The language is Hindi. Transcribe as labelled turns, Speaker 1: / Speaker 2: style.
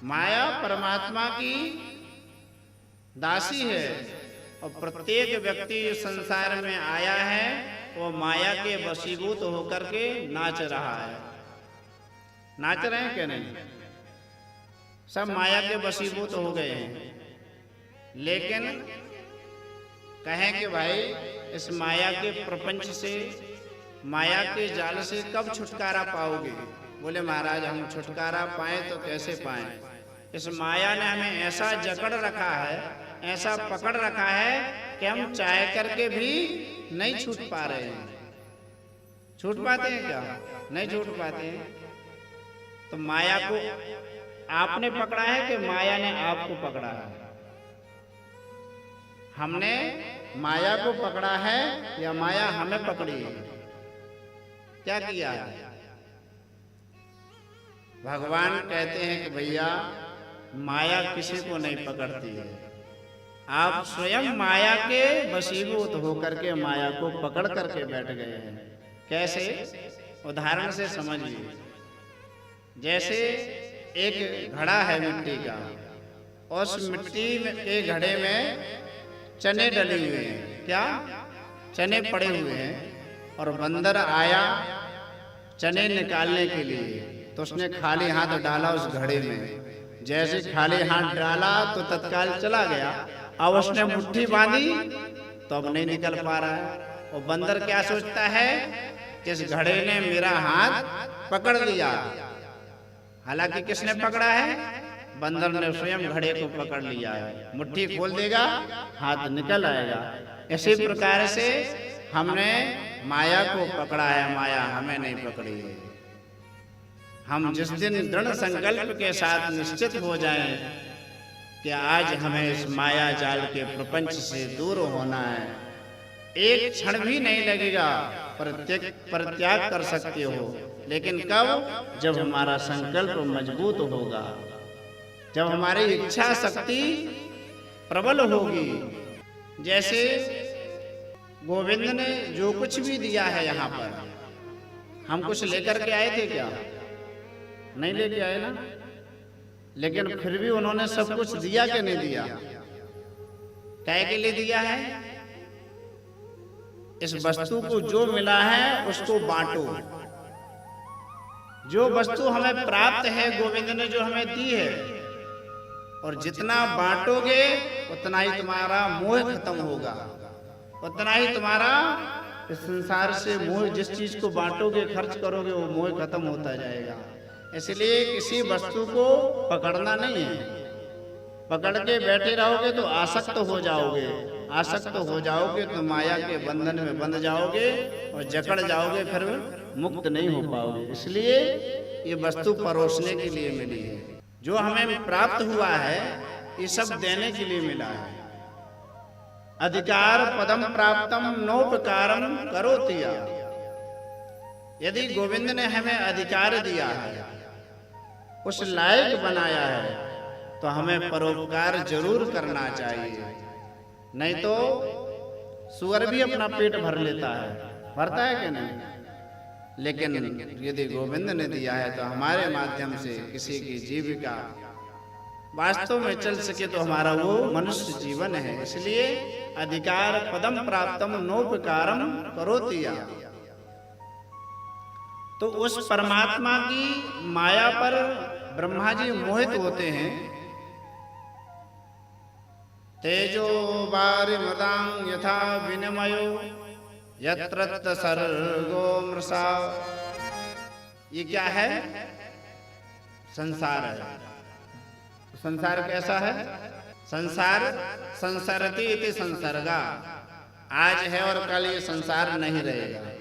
Speaker 1: माया परमात्मा की दासी है और प्रत्येक व्यक्ति जो संसार में आया है वो माया के वशीभूत होकर के नाच रहा है। नाच रहे हैं क्या? नहीं, सब माया के वशीभूत हो गए हैं। लेकिन कहें कि भाई इस माया के प्रपंच से, माया के जाल से कब छुटकारा पाओगे? बोले महाराज हम छुटकारा पाएं तो कैसे पाएं? इस माया ने हमें ऐसा जकड़ रखा है, ऐसा पकड़ रखा है कि हम चाह करके भी नहीं छूट पा रहे हैं। छूट पाते हैं क्या? नहीं छूट पाते हैं। तो माया को आपने पकड़ा है कि माया ने आपको पकड़ा है? हमने माया को पकड़ा है या माया हमें पकड़ी है? क्या किया है? भगवान कहते हैं कि भैया माया किसी को नहीं पकड़ती है, आप स्वयं माया के वशीभूत होकर के माया को पकड़ करके बैठ गए हैं। कैसे? उदाहरण से समझिए। जैसे एक घड़ा है मिट्टी का, उस मिट्टी के घड़े में चने डले हुए हैं। क्या? चने पड़े हुए हैं और बंदर आया चने निकालने के लिए, तो उसने खाली हाथ डाला उस घड़े में। जैसे खाली हाथ डाला तो तत्काल चला गया। अब उसने मुट्ठी बांधी तो अब नहीं निकल पा रहा है। और बंदर क्या सोचता है कि इस घड़े ने मेरा हाथ पकड़ लिया। हालांकि किसने पकड़ा है? बंदर ने स्वयं घड़े को पकड़ लिया है। मुट्ठी खोल देगा, हाथ निकल आएगा। इसी प्रकार से हमने माया को पकड़ा है, माया हमें नहीं पकड़ी है। हम जिस दिन दृढ़ संकल्प के साथ निश्चित हो जाएं कि आज हमें इस माया जाल के प्रपंच से दूर होना है, एक क्षण भी नहीं लगेगा, परित्याग कर सकते हो। लेकिन कब? जब हमारा संकल्प मजबूत होगा, जब हमारी इच्छा शक्ति प्रबल होगी। जैसे गोविंद ने जो कुछ भी दिया है यहाँ पर, हम कुछ लेकर के आए थे क्या? नहीं लेके आए ना। लेकिन फिर भी उन्होंने सब कुछ दिया कि नहीं दिया? क्या के लिए दिया है? इस वस्तु को जो मिला है उसको बांटो। जो वस्तु हमें प्राप्त है गोविंद ने जो हमें दी है, और जितना बांटोगे उतना ही तुम्हारा मोह खत्म होगा, उतना ही तुम्हारा इस संसार से मोह, जिस चीज को बांटोगे खर्च करोगे वो मोह खत्म होता जाएगा। इसलिए किसी वस्तु को पकड़ना नहीं है। पकड़ के बैठे रहोगे तो आसक्त हो जाओगे, आसक्त हो जाओगे तो माया के बंधन में बंध जाओगे और जकड़ जाओगे, फिर मुक्त नहीं हो पाओगे। इसलिए ये वस्तु परोसने के लिए मिली है। जो हमें प्राप्त हुआ है ये सब देने के लिए मिला है। अधिकार पदम प्राप्तम नोपकारम करोतिया। यदि गोविंद ने हमें अधिकार दिया है, उस लायक बनाया है, तो हमें परोपकार जरूर करना चाहिए। नहीं तो सुअर भी अपना पेट भर लेता है, भरता है कि नहीं? लेकिन यदि गोविंद ने दिया है तो हमारे माध्यम से किसी की जीविका वास्तव में चल सके तो हमारा वो मनुष्य जीवन है। इसलिए अधिकार पदम प्राप्तम नोपकारम करोतिया। तो उस परमात्मा की माया पर ब्रह्मा जी मोहित होते हैं। तेजो वारि मृदां यथा विनिमयो यत्र सर्गो मृषा। ये क्या है? संसार है। संसार कैसा है? संसार संसरति इति संसर्गा। आज है और कल ये संसार नहीं रहेगा।